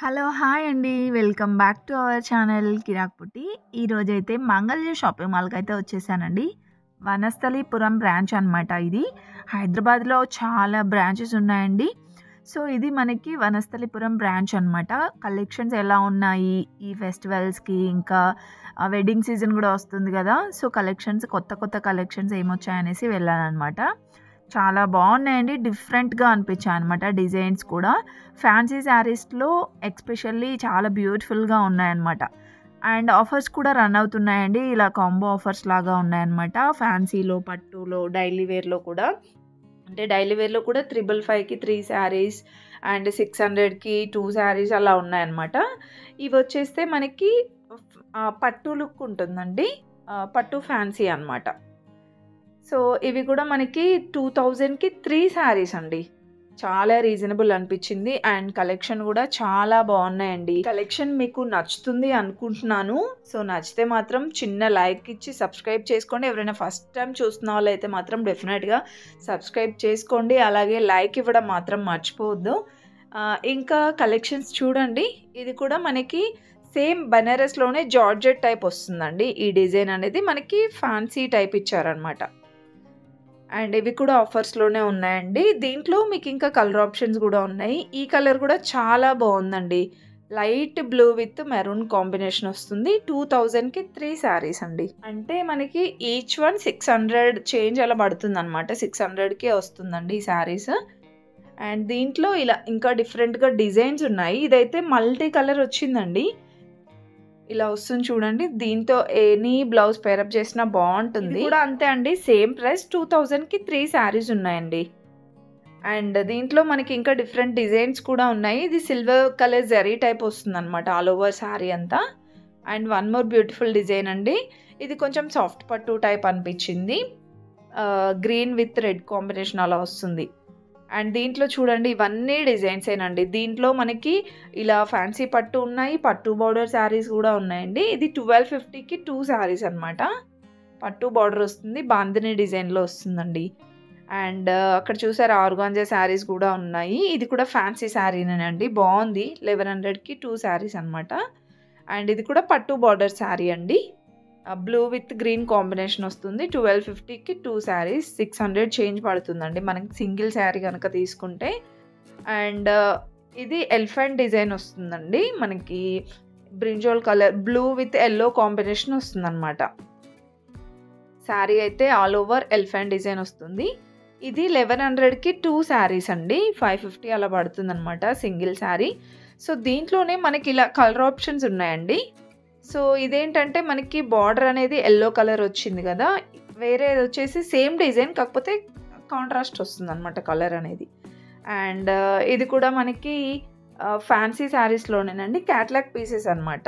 Hello! Hi అండి. Welcome back to our channel Kirak Putti. ఈరోజైతే Mangalya shopping మాల్‌కైతే వచ్చేసానండి. వనస్థలిపురం బ్రాంచ్ అనమాట ఇది. హైదరాబాద్‌లో చాలా బ్రాంచెస్ ఉన్నాయండి. సో, ఇది మనకి వనస్థలిపురం బ్రాంచ్ అనమాట. కలెక్షన్స్ ఎలా ఉన్నాయి, ఈ ఫెస్టివల్స్‌కి ఇంకా వెడ్డింగ్ సీజన్ గూడా వస్తుంది గదా! సో, కొత్త కలెక్షన్స్ ఏమొచ్చాయనేసి వెళ్ళాననమాట. చాలా బాగున్నాయండి. డిఫరెంట్‌గా అనిపించాయన్నమాట డిజైన్స్ కూడా. ఫ్యాన్సీ శారీస్‌లో ఎస్పెషల్లీ చాలా బ్యూటిఫుల్‌గా ఉన్నాయన్నమాట. అండ్ ఆఫర్స్ కూడా రన్ అవుతున్నాయండి. ఇలా కాంబో ఆఫర్స్ లాగా ఉన్నాయన్నమాట. ఫ్యాన్సీలో, పట్టులో, డైలీ వేర్‌లో కూడా. అంటే డైలీ వేర్‌లో కూడా 555కి 3 శారీస్ అండ్ 600కి 2 శారీస్ అలా ఉన్నాయన్నమాట. ఇవొచ్చేస్తే మనకి పట్టు లుక్ ఉంటుందండి. పట్టు ఫ్యాన్సీ అనమాట. సో, ఇవి కూడా మనకి 2000కి 3 శారీస్ అండి. చాలా రీజనబుల్ అనిపించింది. అండ్ కలెక్షన్ కూడా చాలా బాగున్నాయండి. కలెక్షన్ మీకు నచ్చుతుంది అనుకుంటున్నాను. సో, నచ్చితే మాత్రం చిన్న లైక్ ఇచ్చి సబ్స్క్రైబ్ చేసుకోండి. ఎవరైనా ఫస్ట్ టైం చూస్తున్న వాళ్ళైతే మాత్రం డెఫినెట్‌గా సబ్స్క్రైబ్ చేసుకోండి. అలాగే లైక్ ఇవ్వడం మాత్రం మర్చిపోవద్దు. ఇంకా కలెక్షన్స్ చూడండి. ఇది కూడా మనకి సేమ్ బనారస్‌లోనే జార్జెట్ టైప్ వస్తుందండి. ఈ డిజైన్ అనేది మనకి ఫ్యాన్సీ టైప్ ఇచ్చారనమాట. అండ్ ఇవి కూడా ఆఫర్స్‌లోనే ఉన్నాయండి. దీంట్లో మీకు ఇంకా కలర్ ఆప్షన్స్ గూడా ఉన్నాయి. ఈ కలర్ కూడా చాలా బావుందండి. Light blue with maroon combination వస్తుంది. 2000కి 3 శారీస్ అండి. అంటే మనకి ఈచ్ వన్ 600 చేంజ్ అలా పడుతుందనమాట. 600కే వస్తుందండి ఈ శారీస్. అండ్ దీంట్లో ఇలా ఇంకా డిఫరెంట్‌గా డిజైన్స్ ఉన్నాయి. ఇదైతే మల్టీ కలర్ వచ్చిందండి. ఇలా వస్తుంది చూడండి. దీంతో ఎనీ బ్లౌజ్ పేరప్ చేసినా బావుంటుంది. ఇది కూడా అంతే అండి. సేమ్ ప్రైస్ 2000కి 3 శారీస్ ఉన్నాయండి. అండ్ దీంట్లో మనకి ఇంకా డిఫరెంట్ డిజైన్స్ కూడా ఉన్నాయి. ఇది సిల్వర్ కలర్ జరీ టైప్ వస్తుందన్నమాట ఆల్ ఓవర్ శారీ అంతా. And one more beautiful design అండి. ఇది కొంచెం సాఫ్ట్ పట్టు టైప్ అనిపించింది. గ్రీన్ విత్ రెడ్ కాంబినేషన్ అలా వస్తుంది. అండ్ దీంట్లో చూడండి ఇవన్నీ డిజైన్సేనండి. దీంట్లో మనకి ఇలా ఫ్యాన్సీ పట్టు ఉన్నాయి. పట్టు బార్డర్ శారీస్ కూడా ఉన్నాయండి. ఇది 1250కి 2 శారీస్ అనమాట. పట్టు బార్డర్ వస్తుంది. బాందిని డిజైన్‌లో వస్తుందండి. అండ్ అక్కడ చూసారా ఆర్గాంజా శారీస్ కూడా ఉన్నాయి. ఇది కూడా ఫ్యాన్సీ శారీనేనండి. బావుంది. 1100కి 2 శారీస్ అనమాట. అండ్ ఇది కూడా పట్టు బార్డర్ శారీ అండి. బ్లూ విత్ గ్రీన్ కాంబినేషన్ వస్తుంది. 1250కి 2 శారీస్ 600 చేంజ్ పడుతుందండి మనకి సింగిల్ శారీ కనుక తీసుకుంటే. అండ్ ఇది ఎలిఫెంట్ డిజైన్ వస్తుందండి. మనకి brinjal colour blue with yellow combination వస్తుందన్నమాట. శారీ అయితే ఆల్ ఓవర్ ఎలిఫెంట్ డిజైన్ వస్తుంది. ఇది 1100కి 2 శారీస్ అండి. 550 అలా పడుతుందన్నమాట సింగిల్ శారీ. సో, దీంట్లోనే మనకి ఇలా కలర్ ఆప్షన్స్ ఉన్నాయండి. సో, ఇదేంటంటే మనకి బార్డర్ అనేది యెల్లో కలర్ వచ్చింది కదా! వేరేది వచ్చేసి సేమ్ డిజైన్ కాకపోతే కాంట్రాస్ట్ వస్తుందన్నమాట కలర్ అనేది. అండ్ ఇది కూడా మనకి ఫ్యాన్సీ శారీస్‌లోనేనండి. క్యాటలాగ్ పీసెస్ అనమాట.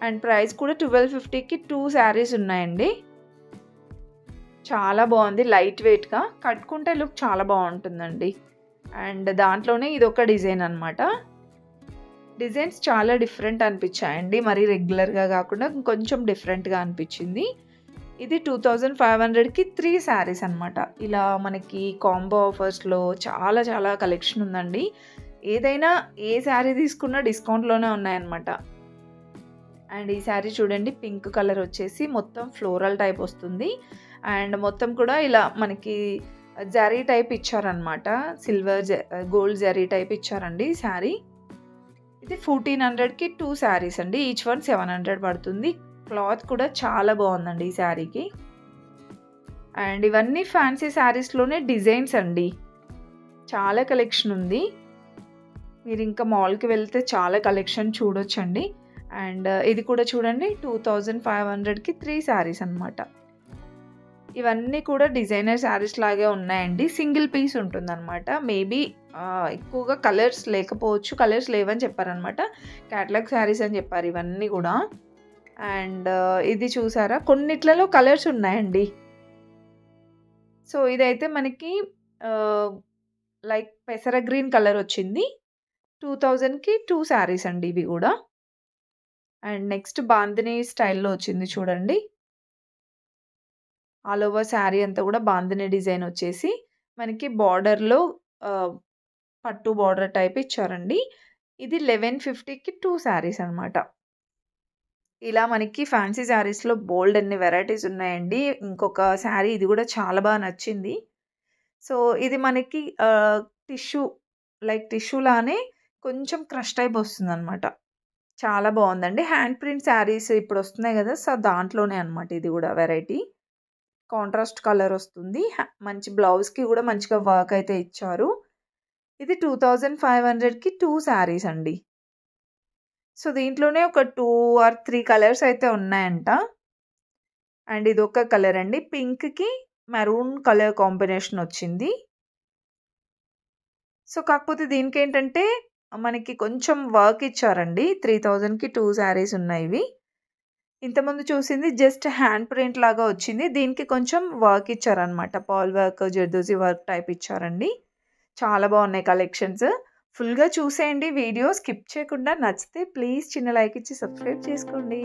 అండ్ ప్రైస్ కూడా 1250కి 2 శారీస్ ఉన్నాయండి. చాలా బాగుంది. లైట్ వెయిట్‌గా కట్టుకుంటే లుక్ చాలా బాగుంటుందండి. అండ్ దాంట్లోనే ఇదొక డిజైన్ అనమాట. డిజైన్స్ చాలా డిఫరెంట్ అనిపించాయండి. మరి రెగ్యులర్‌గా కాకుండా కొంచెం డిఫరెంట్‌గా అనిపించింది. ఇది 2500కి 3 శారీస్ అనమాట. ఇలా మనకి కాంబో ఆఫర్స్‌లో చాలా చాలా కలెక్షన్ ఉందండి. ఏదైనా ఏ శారీ తీసుకున్నా డిస్కౌంట్‌లోనే ఉన్నాయన్నమాట. అండ్ ఈ శారీ చూడండి పింక్ కలర్ వచ్చేసి మొత్తం ఫ్లోరల్ టైప్ వస్తుంది. అండ్ మొత్తం కూడా ఇలా మనకి జరీ టైప్ ఇచ్చారనమాట. గోల్డ్ జరీ టైప్ ఇచ్చారండి శారీ. ఇది 1400కి 2 శారీస్ అండి. ఈచ్ వన్ 700 పడుతుంది. క్లాత్ కూడా చాలా బాగుందండి ఈ శారీకి. అండ్ ఇవన్నీ ఫ్యాన్సీ శారీస్‌లోనే డిజైన్స్ అండి. చాలా కలెక్షన్ ఉంది. మీరు ఇంకా మాల్‌కి వెళ్తే చాలా కలెక్షన్ చూడొచ్చండి. అండ్ ఇది కూడా చూడండి 2500కి 3 శారీస్ అనమాట. ఇవన్నీ కూడా డిజైనర్ శారీస్ లాగే ఉన్నాయండి. సింగిల్ పీస్ ఉంటుందన్నమాట. మేబీ ఎక్కువగా కలర్స్ లేకపోవచ్చు. కలర్స్ లేవని చెప్పారనమాట. క్యాటలాగ్ శారీస్ అని చెప్పారు ఇవన్నీ కూడా. అండ్ ఇది చూసారా కొన్నిట్లలో కలర్స్ ఉన్నాయండి. సో, ఇదైతే మనకి లైక్ పెసర గ్రీన్ కలర్ వచ్చింది. 2000కి 2 శారీస్ అండి ఇవి కూడా. అండ్ నెక్స్ట్ బాందిని స్టైల్‌లో వచ్చింది చూడండి. ఆల్ ఓవర్ శారీ అంతా కూడా బాందిని డిజైన్ వచ్చేసి మనకి బార్డర్‌లో పట్టు బార్డర్ టైప్ ఇచ్చారండి. ఇది 1150కి 2 శారీస్ అనమాట. ఇలా మనకి ఫ్యాన్సీ శారీస్‌లో బోలెడ్ అన్ని వెరైటీస్ ఉన్నాయండి. ఇంకొక శారీ ఇది గూడా చాలా బా నచ్చింది. సో, ఇది మనకి టిష్యూ టిష్యూ లానే కొంచెం క్రష్ టైప్ వస్తుందనమాట. చాలా బావుందండి. హ్యాండ్ ప్రింట్ శారీస్ ఇప్పుడొస్తున్నాయి గదా! సో, దాంట్లోనే అనమాట ఇది గూడా వెరైటీ. కాంట్రాస్ట్ కలర్ వస్తుంది. మంచి బ్లౌజ్‌కి గూడా మంచిగా వర్క్ అయితే ఇచ్చారు. ఇది 2500కి 2 శారీస్ అండి. సో, దీంట్లోనే ఒక 2 ఆర్ 3 కలర్స్ అయితే ఉన్నాయంట. అండ్ ఇదొక కలర్ అండి. పింక్‌కి మెరూన్ కలర్ కాంబినేషన్ వచ్చింది. సో, కాకపోతే దీనికేంటంటే మనకి కొంచెం వర్క్ ఇచ్చారండి. 3000కి 2 శారీస్ ఉన్నాయివి. ఇంతకుముందు చూసింది జస్ట్ హ్యాండ్ ప్రింట్ లాగా వచ్చింది. దీనికి కొంచెం వర్క్ ఇచ్చారనమాట. Pearl work, zardozi work type ఇచ్చారండి. చాలా బాగున్నాయి కలెక్షన్స్. ఫుల్‌గా చూసేయండి వీడియో. స్కిప్ చేయకుండా నచ్చితే ప్లీజ్ చిన్న లైక్ ఇచ్చి సబ్స్క్రైబ్ చేసుకోండి.